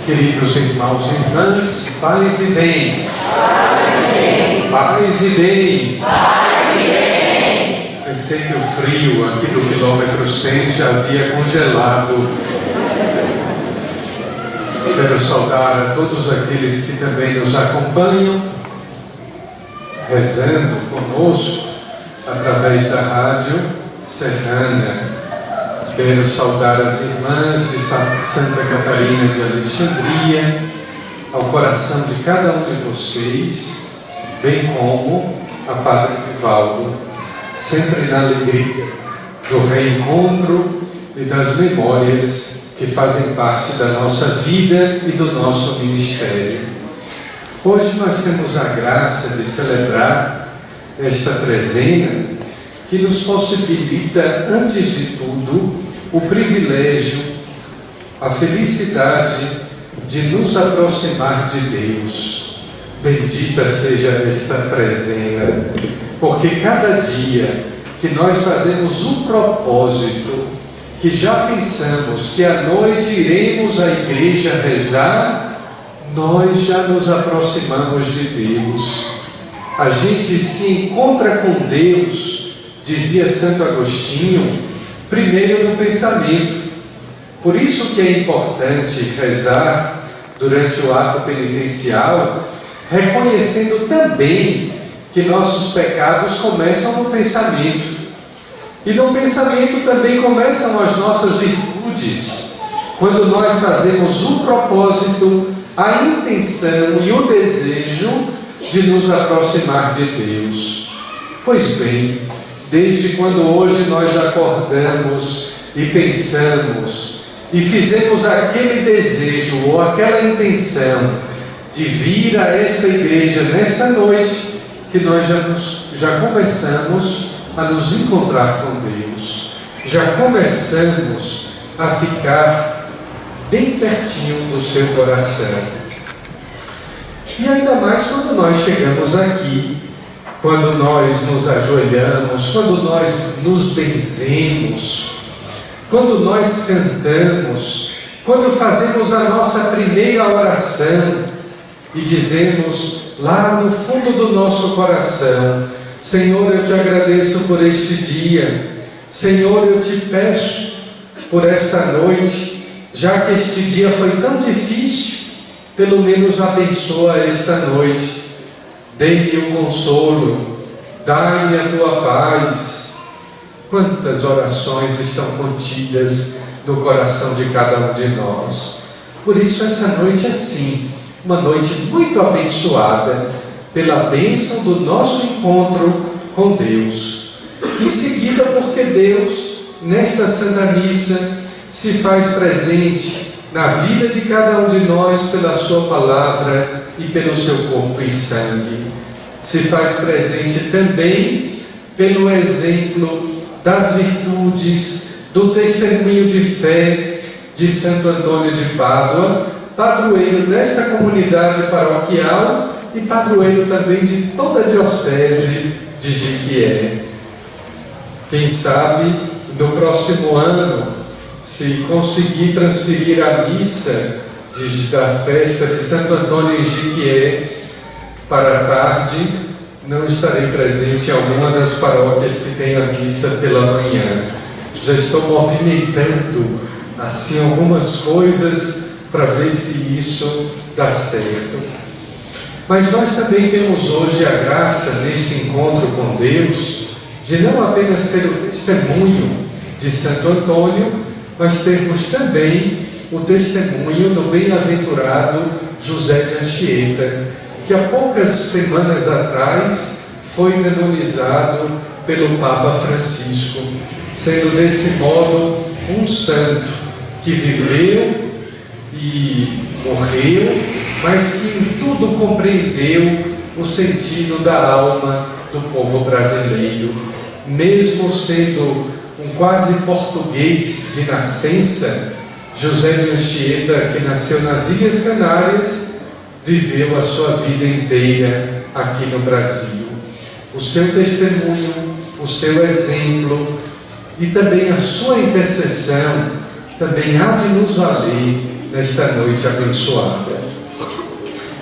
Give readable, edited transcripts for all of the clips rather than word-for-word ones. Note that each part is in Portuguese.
Queridos irmãos e irmãs, paz e bem. Paz e bem. Pensei que o frio aqui do quilômetro 100 já havia congelado. Quero saudar a todos aqueles que também nos acompanham, rezando conosco através da Rádio Serrana. Quero saudar as irmãs de Santa Catarina de Alexandria, ao coração de cada um de vocês, bem como a Padre Vivaldo, sempre na alegria do reencontro e das memórias que fazem parte da nossa vida e do nosso ministério. Hoje nós temos a graça de celebrar esta trezena que nos possibilita, antes de tudo, o privilégio, a felicidade de nos aproximar de Deus. Bendita seja esta trezena, porque cada dia que nós fazemos um propósito, que já pensamos que à noite iremos à igreja rezar, nós já nos aproximamos de Deus. A gente se encontra com Deus, dizia Santo Agostinho, primeiro no pensamento. Por isso que é importante rezar durante o ato penitencial, reconhecendo também que nossos pecados começam no pensamento. E no pensamento também começam as nossas virtudes, quando nós fazemos o propósito, a intenção e o desejo de nos aproximar de Deus. Pois bem, desde quando hoje nós acordamos e pensamos e fizemos aquele desejo ou aquela intenção de vir a esta igreja nesta noite, que nós já começamos a nos encontrar com Deus, já começamos a ficar bem pertinho do seu coração. E ainda mais quando nós chegamos aqui, quando nós nos ajoelhamos, quando nós nos benzemos, quando nós cantamos, quando fazemos a nossa primeira oração e dizemos lá no fundo do nosso coração: Senhor, eu te agradeço por este dia, Senhor, eu te peço por esta noite, já que este dia foi tão difícil, pelo menos abençoa esta noite. Dê-me o consolo, dai-me a tua paz. Quantas orações estão contidas no coração de cada um de nós. Por isso essa noite é sim, uma noite muito abençoada, pela bênção do nosso encontro com Deus. Em seguida, porque Deus, nesta Santa Missa, se faz presente na vida de cada um de nós pela sua palavra e pelo seu corpo e sangue. Se faz presente também pelo exemplo das virtudes, do testemunho de fé de Santo Antônio de Pádua, padroeiro desta comunidade paroquial e padroeiro também de toda a diocese de Jequié. Quem sabe, no próximo ano, se conseguir transferir a missa da festa de Santo Antônio em Jequié para a tarde, não estarei presente em alguma das paróquias que tem a missa pela manhã. Já estou movimentando assim algumas coisas para ver se isso dá certo. Mas nós também temos hoje a graça, neste encontro com Deus, de não apenas ter o testemunho de Santo Antônio, mas termos também o testemunho do bem-aventurado José de Anchieta, que há poucas semanas atrás foi canonizado pelo Papa Francisco, sendo desse modo um santo que viveu e morreu, mas que em tudo compreendeu o sentido da alma do povo brasileiro. Mesmo sendo um quase português de nascença, José de Anchieta, que nasceu nas Ilhas Canárias, viveu a sua vida inteira aqui no Brasil. O seu testemunho, o seu exemplo e também a sua intercessão também há de nos valer nesta noite abençoada.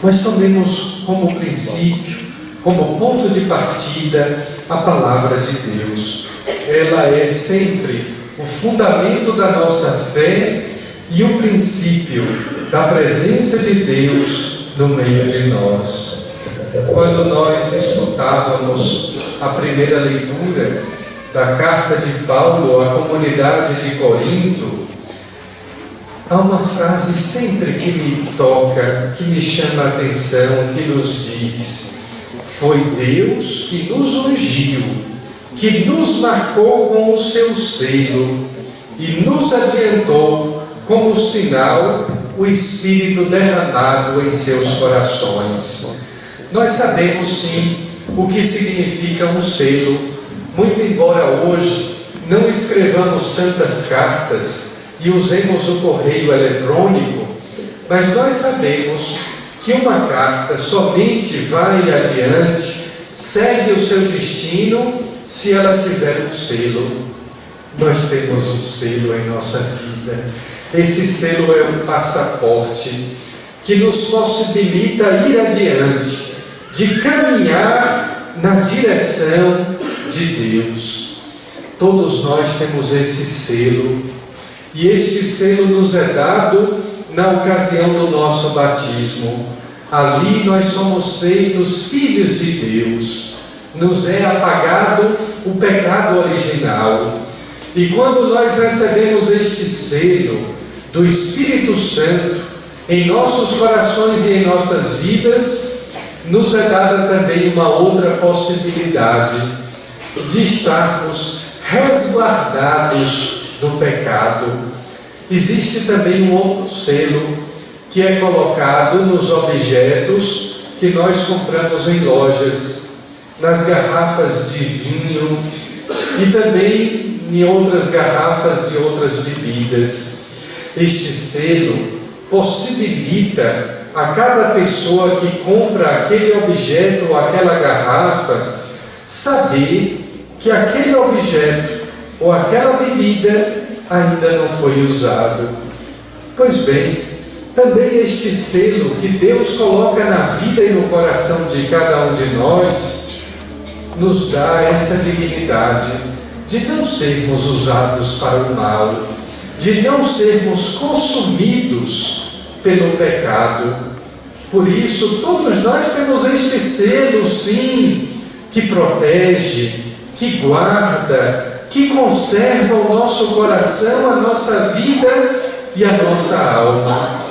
Nós tomemos como princípio, como ponto de partida, a palavra de Deus. Ela é sempre o fundamento da nossa fé e o princípio da presença de Deus no meio de nós. Quando nós escutávamos a primeira leitura da carta de Paulo à comunidade de Corinto, há uma frase sempre que me toca, que me chama a atenção, que nos diz: foi Deus que nos ungiu, que nos marcou com o seu selo e nos adiantou como sinal o Espírito derramado em seus corações. Nós sabemos sim o que significa um selo, muito embora hoje não escrevamos tantas cartas e usemos o correio eletrônico, mas nós sabemos que uma carta somente vai adiante, segue o seu destino, se ela tiver um selo. Nós temos um selo em nossa vida. Esse selo é um passaporte que nos possibilita ir adiante, de caminhar na direção de Deus. Todos nós temos esse selo, e este selo nos é dado na ocasião do nosso batismo. Ali nós somos feitos filhos de Deus, nos é apagado o pecado original. E quando nós recebemos este selo do Espírito Santo em nossos corações e em nossas vidas, nos é dada também uma outra possibilidade de estarmos resguardados do pecado. Existe também um outro selo que é colocado nos objetos que nós compramos em lojas, nas garrafas de vinho e também em outras garrafas de outras bebidas. Este selo possibilita a cada pessoa que compra aquele objeto ou aquela garrafa saber que aquele objeto ou aquela bebida ainda não foi usado. Pois bem, também este selo que Deus coloca na vida e no coração de cada um de nós nos dá essa dignidade de não sermos usados para o mal, de não sermos consumidos pelo pecado. Por isso, todos nós temos este selo, sim, que protege, que guarda, que conserva o nosso coração, a nossa vida e a nossa alma.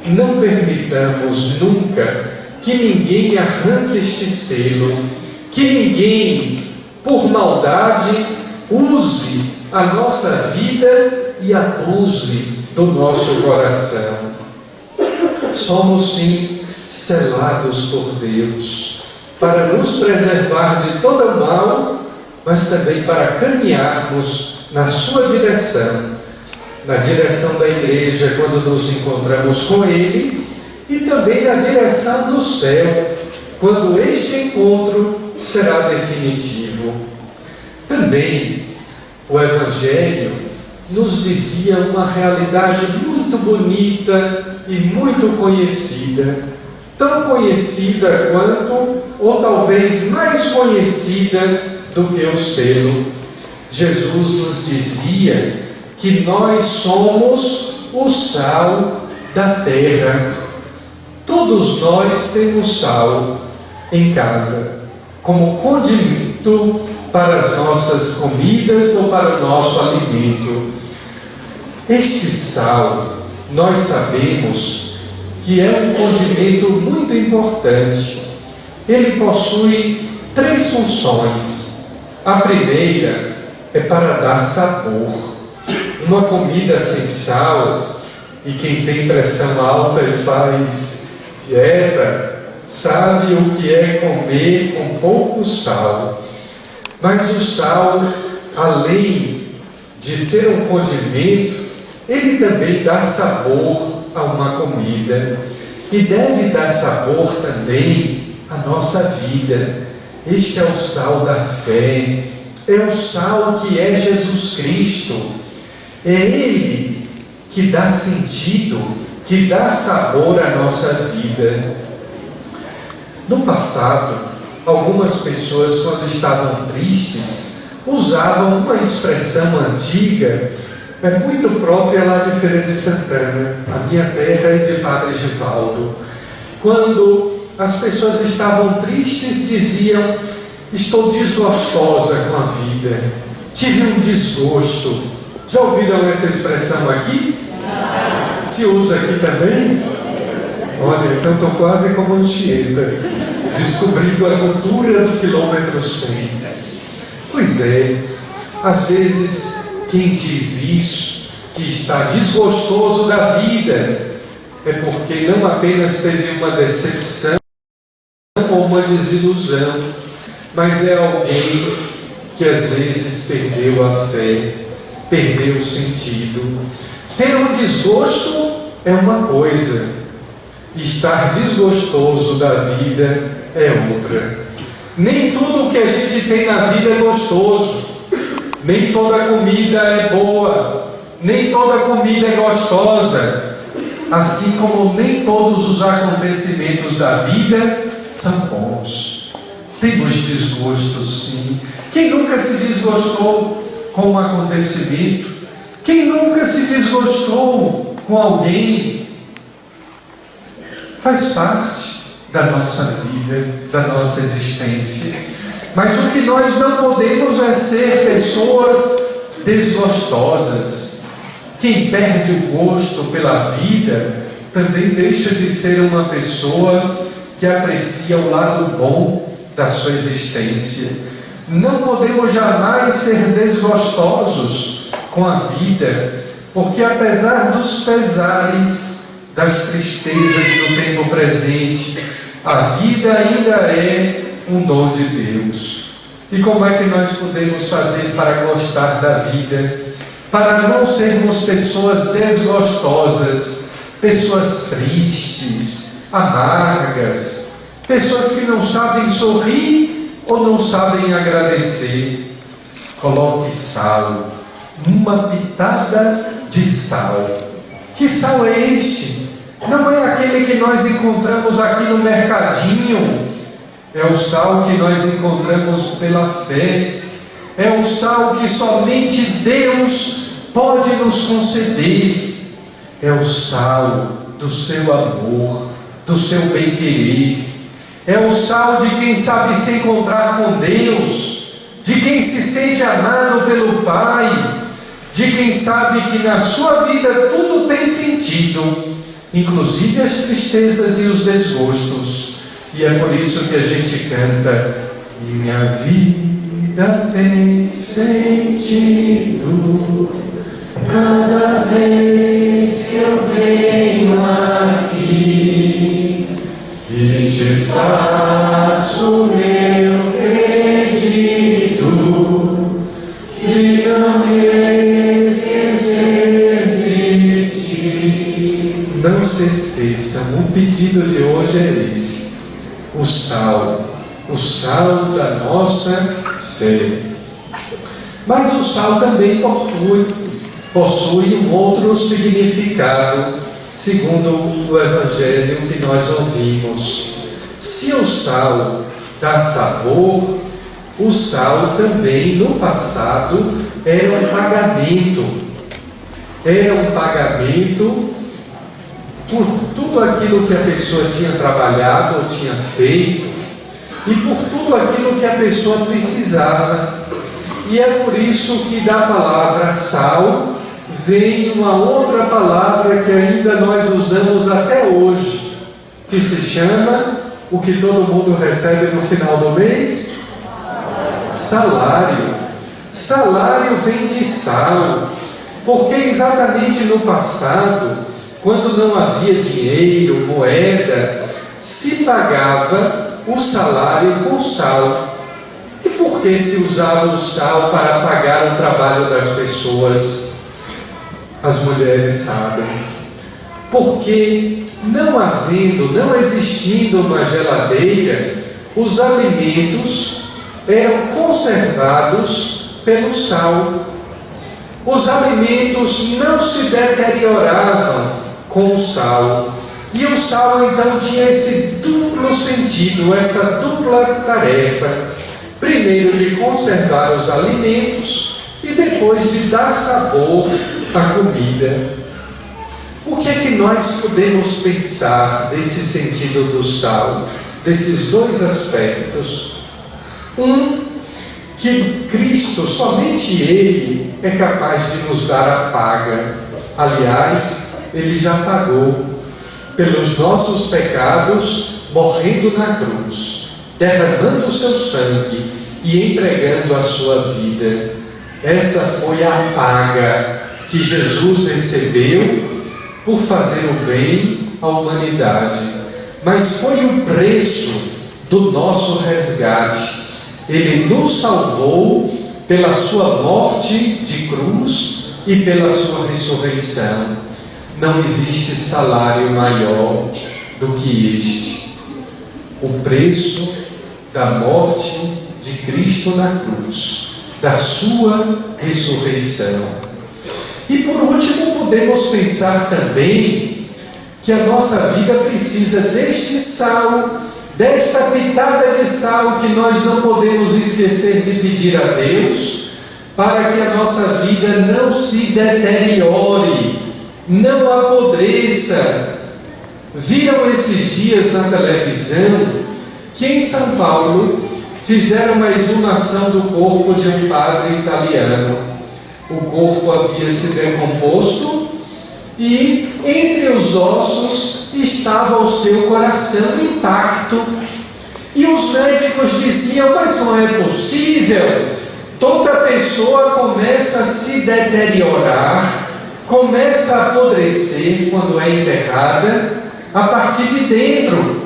Não permitamos nunca que ninguém arranque este selo, que ninguém, por maldade, use a nossa vida e abuse do nosso coração. Somos sim selados por Deus para nos preservar de todo o mal, mas também para caminharmos na sua direção, na direção da igreja quando nos encontramos com Ele, e também na direção do céu quando este encontro será definitivo. Também o Evangelho nos dizia uma realidade muito bonita e muito conhecida, tão conhecida quanto, ou talvez mais conhecida do que o selo. Jesus nos dizia que nós somos o sal da terra. Todos nós temos sal em casa, como condimento para as nossas comidas ou para o nosso alimento. Este sal, nós sabemos que é um condimento muito importante. Ele possui 3 funções. A primeira é para dar sabor. Uma comida sem sal, e quem tem pressão alta e faz dieta, sabe o que é comer com pouco sal. Mas o sal, além de ser um condimento, ele também dá sabor a uma comida, e deve dar sabor também à nossa vida. Este é o sal da fé, é o sal que é Jesus Cristo. É Ele que dá sentido que dá sabor à nossa vida. No passado, algumas pessoas, quando estavam tristes, usavam uma expressão antiga, muito própria lá de Feira de Santana, a minha terra e de Padre Givaldo. Quando as pessoas estavam tristes, diziam: estou desgostosa com a vida, tive um desgosto. Já ouviram essa expressão aqui? Se usa aqui também? Olha, então estou quase como Anchieta, descobrindo a cultura do quilômetro 100. Pois é, às vezes quem diz isso, que está desgostoso da vida, é porque não apenas teve uma decepção ou uma desilusão, mas é alguém que às vezes perdeu a fé, perdeu o sentido. Ter um desgosto é uma coisa, estar desgostoso da vida é outra. Nem tudo o que a gente tem na vida é gostoso, nem toda comida é boa, nem toda comida é gostosa, assim como nem todos os acontecimentos da vida são bons. Temos desgostos, sim. Quem nunca se desgostou com um acontecimento? Quem nunca se desgostou com alguém? Faz parte da nossa vida, da nossa existência. Mas o que nós não podemos é ser pessoas desgostosas. Quem perde o gosto pela vida também deixa de ser uma pessoa que aprecia o lado bom da sua existência. Não podemos jamais ser desgostosos com a vida, porque apesar dos pesares, das tristezas do tempo presente, a vida ainda é um dom de Deus. E como é que nós podemos fazer para gostar da vida? Para não sermos pessoas desgostosas, pessoas tristes, amargas, pessoas que não sabem sorrir ou não sabem agradecer. Coloque sal, uma pitada de sal. Que sal é este? Não é aquele que nós encontramos aqui no mercadinho. É o sal que nós encontramos pela fé. É o sal que somente Deus pode nos conceder. É o sal do seu amor, do seu bem-querer. É o sal de quem sabe se encontrar com Deus, de quem se sente amado pelo Pai, de quem sabe que na sua vida tudo tem sentido, inclusive as tristezas e os desgostos. E é por isso que a gente canta: minha vida tem sentido cada vez que eu venho aqui e te faço meu pedido de não me esquecer de ti. Não se esqueçam, o pedido de hoje é esse: o sal da nossa fé. Mas o sal também possui um outro significado, segundo o Evangelho que nós ouvimos. Se o sal dá sabor, o sal também no passado era um pagamento. Era um pagamento por tudo aquilo que a pessoa tinha trabalhado ou tinha feito, e por tudo aquilo que a pessoa precisava. E é por isso que da palavra sal vem uma outra palavra que ainda nós usamos até hoje, que se chama, o que todo mundo recebe no final do mês? Salário. Salário vem de sal, porque exatamente no passado, quando não havia dinheiro, moeda, se pagava o salário com sal. E por que se usava o sal para pagar o trabalho das pessoas? As mulheres sabem. Porque não existindo uma geladeira, os alimentos eram conservados pelo sal. Os alimentos não se deterioravam com o sal. E o sal então tinha esse duplo sentido, essa dupla tarefa. Primeiro de conservar os alimentos e depois de dar sabor à comida. O que é que nós podemos pensar desse sentido do sal? Desses dois aspectos. Que Cristo, somente Ele, é capaz de nos dar a paga. Aliás, Ele já pagou pelos nossos pecados, morrendo na cruz, derramando o seu sangue e entregando a sua vida. Essa foi a paga que Jesus recebeu por fazer o bem à humanidade. Mas foi o preço do nosso resgate. Ele nos salvou pela sua morte de cruz e pela sua ressurreição. Não existe salário maior do que este. O preço da morte de Cristo na cruz, da sua ressurreição. E por último, podemos pensar também que a nossa vida precisa deste sal, desta pitada de sal que nós não podemos esquecer de pedir a Deus, para que a nossa vida não se deteriore, não apodreça. Viram esses dias na televisão que em São Paulo fizeram uma exumação do corpo de um padre italiano. O corpo havia se decomposto e entre os ossos estava o seu coração intacto. E os médicos diziam: mas não é possível, toda pessoa começa a se deteriorar, começa a apodrecer quando é enterrada a partir de dentro.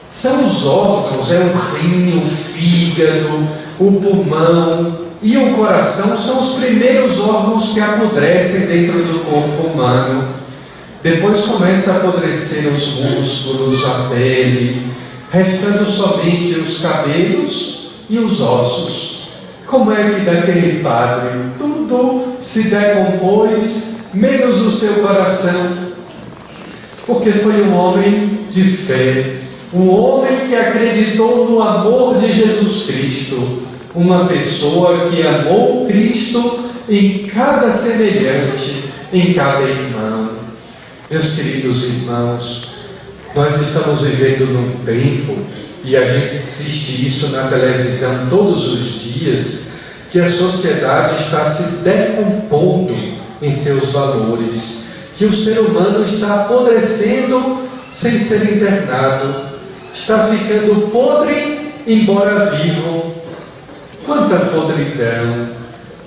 São os órgãos, é o rim, o fígado, o pulmão e o coração são os primeiros órgãos que apodrecem dentro do corpo humano. Depois começa a apodrecer os músculos, a pele, restando somente os cabelos e os ossos. Como é que daquele padre tudo se decompôs, menos o seu coração? Porque foi um homem de fé, um homem que acreditou no amor de Jesus Cristo, uma pessoa que amou Cristo em cada semelhante, em cada irmão. Meus queridos irmãos, nós estamos vivendo num tempo, e a gente assiste isso na televisão todos os dias, que a sociedade está se decompondo em seus valores, que o ser humano está apodrecendo sem ser internado, está ficando podre embora vivo. Quanta podridão,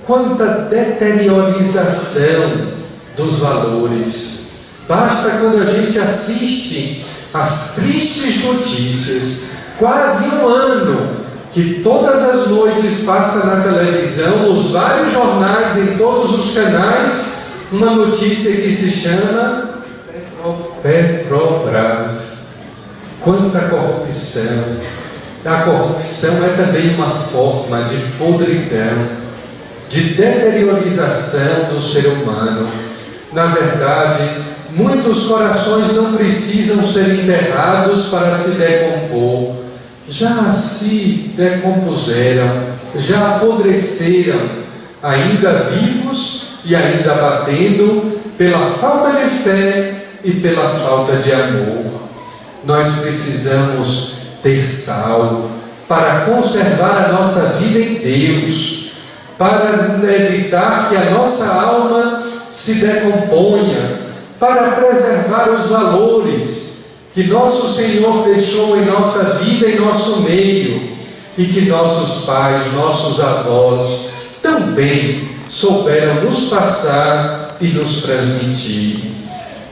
quanta deteriorização dos valores. Basta quando a gente assiste as tristes notícias, quase um ano, que todas as noites passa na televisão, nos vários jornais, em todos os canais, uma notícia que se chama Petrobras. Quanta corrupção! A corrupção é também uma forma de podridão, de deteriorização do ser humano. Na verdade, muitos corações não precisam ser enterrados para se decompor. Já se decompuseram, já apodreceram, ainda vivos e ainda batendo pela falta de fé e pela falta de amor. Nós precisamos ter sal para conservar a nossa vida em Deus, para evitar que a nossa alma se decomponha, para preservar os valores que nosso Senhor deixou em nossa vida, em nosso meio, e que nossos pais, nossos avós também souberam nos passar e nos transmitir.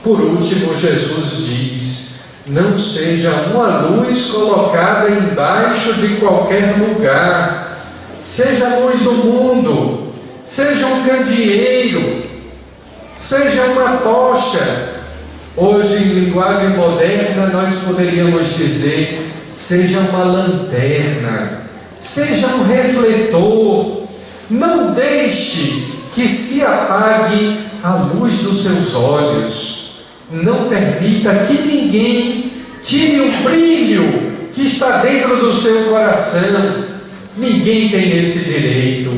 Por último, Jesus diz: não seja uma luz colocada embaixo de qualquer lugar, seja a luz do mundo, seja um candeeiro, seja uma tocha. Hoje, em linguagem moderna, nós poderíamos dizer: seja uma lanterna, seja um refletor. Não deixe que se apague a luz dos seus olhos. Não permita que ninguém tire o brilho que está dentro do seu coração. Ninguém tem esse direito.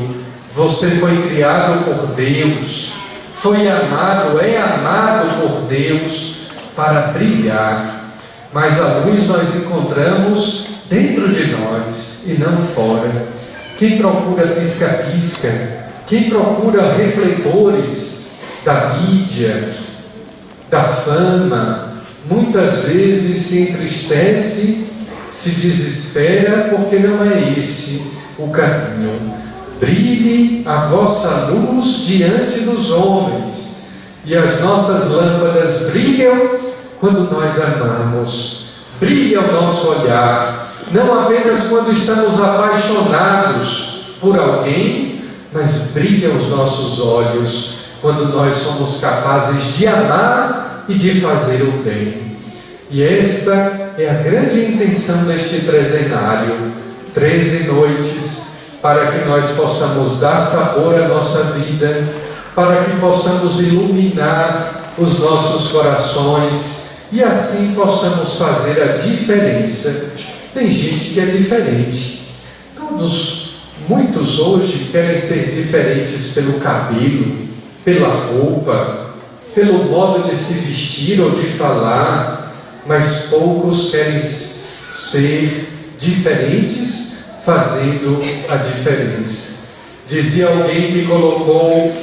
Você foi criado por Deus, foi amado, é amado por Deus para brilhar. Mas a luz nós encontramos dentro de nós e não fora. Quem procura pisca-pisca, quem procura refletores da mídia, da fama, muitas vezes se entristece, se desespera, porque não é esse o caminho. Brilhe a vossa luz diante dos homens, e as nossas lâmpadas brilham quando nós amamos. Brilha o nosso olhar, não apenas quando estamos apaixonados por alguém, mas brilham os nossos olhos quando nós somos capazes de amar e de fazer o bem. E esta é a grande intenção deste trezenário, 13 noites, para que nós possamos dar sabor à nossa vida, para que possamos iluminar os nossos corações e assim possamos fazer a diferença. Tem gente que é diferente. Muitos hoje querem ser diferentes pelo cabelo, pela roupa, pelo modo de se vestir ou de falar, mas poucos querem ser diferentes fazendo a diferença. Dizia alguém que colocou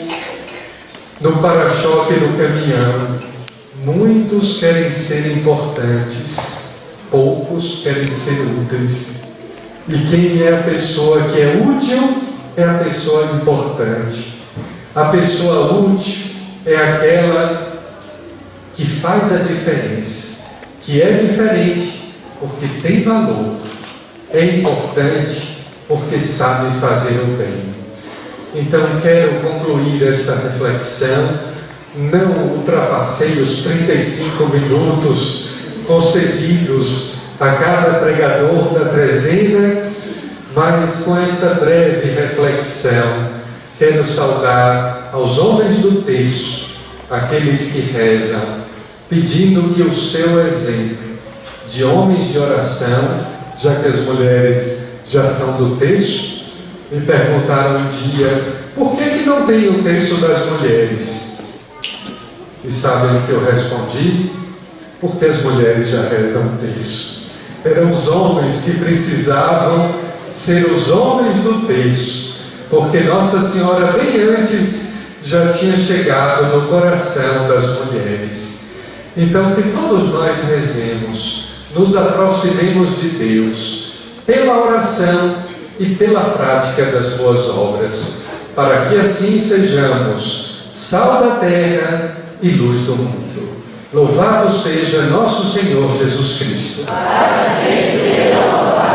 no para-choque do caminhão: muitos querem ser importantes, poucos querem ser úteis. E quem é a pessoa que é útil é a pessoa importante. A pessoa útil é aquela que faz a diferença, que é diferente porque tem valor, é importante porque sabe fazer o bem. Então quero concluir esta reflexão. Não ultrapassei os 35 minutos concedidos a cada pregador da trezena, mas com esta breve reflexão quero saudar aos homens do texto, aqueles que rezam, pedindo que o seu exemplo de homens de oração, já que as mulheres já são do texto, me perguntaram um dia: por que não tem o texto das mulheres? E sabem o que eu respondi? Porque as mulheres já rezam o texto. Eram os homens que precisavam ser os homens do texto, porque Nossa Senhora bem antes já tinha chegado no coração das mulheres. Então que todos nós rezemos, nos aproximemos de Deus pela oração e pela prática das boas obras, para que assim sejamos sal da terra e luz do mundo. Louvado seja nosso Senhor Jesus Cristo. Para sempre seja louvado.